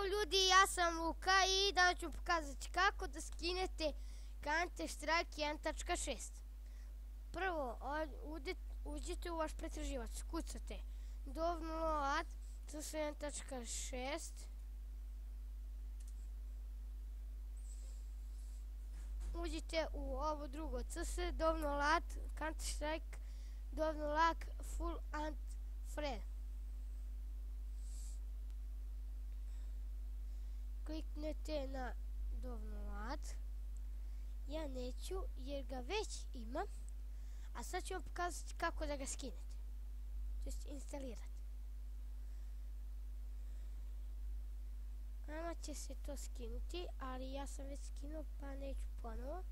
Ćao ljudi, ja sam Luka i danas ću pokazati kako da skinete Counter Strike 1.6. Prvo, uđite u vaš pretraživač, kucate download CS 1.6. Uđite u ovo drugo CS download Counter Strike download full and free. Kliknete na download. Ja neću jer ga već imam, a sad ću vam pokazati kako da ga skinete, to instalirate. Nama će se to skinuti, ali ja sam već skinuo pa neću ponovo.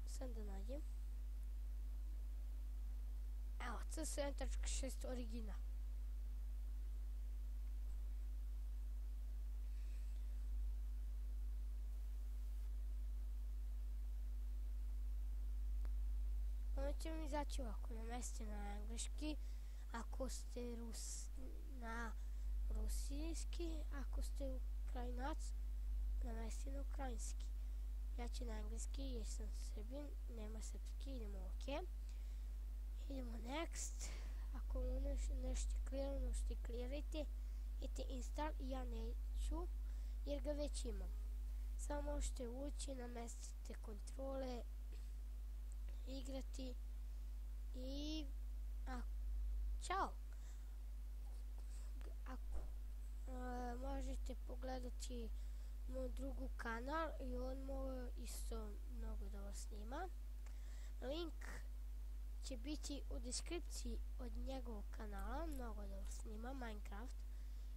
Sad da nađem. Evo, CS 1.6 original. Ono će mi izaći ovako, namestite na engleski, ako ste na rusijski, ako ste ukrajinac, namestite na ukrajinski. Ja ću na engleski jer sam Srbin, nema srpski, idemo ok. Idemo next, ako nešto klirano što klirajte, idete install i ja neću jer ga već imam. Samo možete ući, namestite kontrole, igrati i čao. Možete pogledati moj drugi kanal i on isto mnogo dobro snima. Link će biti u deskripciji od njegovog kanala, mnogo dobro snima Minecraft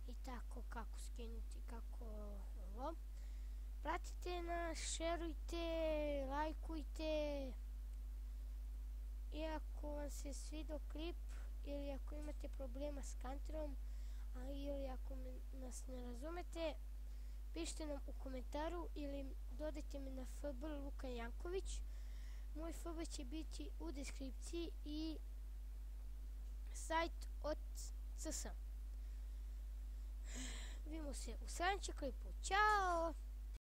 i tako kako skinuti, kako ovo. Pratite nas, šerujte, lajkujte. I ako vam se svidio klip ili ako imate problema s Counterom ili ako nas ne razumete, pišite nam u komentaru ili dodajte me na FB Luka Janković. Moj FB će biti u deskripciji i sajt od CS. Vidimo se u sljedećem klipu. Ćao!